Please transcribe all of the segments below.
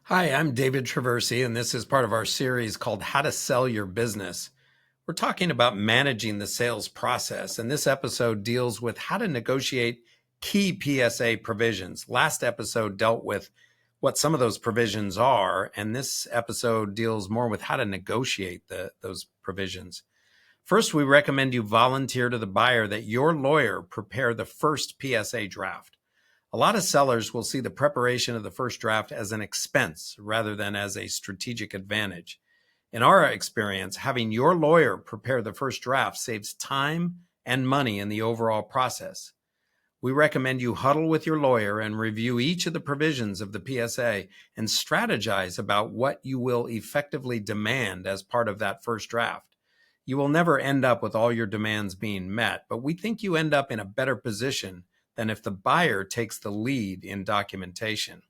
Hi, I'm David Traversi, and this is part of our series called How to Sell Your Business. We're talking about managing the sales process, and this episode deals with how to negotiate key PSA provisions. Last episode dealt with what some of those provisions are, and this episode deals more with how to negotiate those provisions. First, we recommend you volunteer to the buyer that your lawyer prepare the first PSA draft. A lot of sellers will see the preparation of the first draft as an expense rather than as a strategic advantage. In our experience, having your lawyer prepare the first draft saves time and money in the overall process. We recommend you huddle with your lawyer and review each of the provisions of the PSA and strategize about what you will effectively demand as part of that first draft. You will never end up with all your demands being met, but we think you end up in a better position than if the buyer takes the lead in documentation.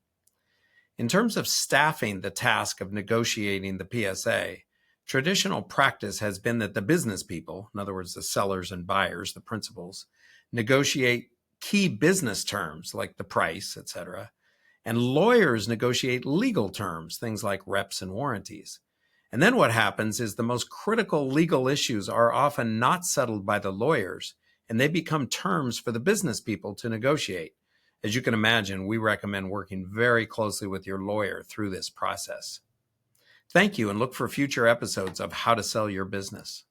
In terms of staffing the task of negotiating the PSA, traditional practice has been that the business people, in other words, the sellers and buyers, the principals, negotiate key business terms like the price, etc., and lawyers negotiate legal terms, things like reps and warranties. And then what happens is the most critical legal issues are often not settled by the lawyers, and they become terms for the business people to negotiate. As you can imagine, we recommend working very closely with your lawyer through this process. Thank you, and look for future episodes of How to Sell Your Business.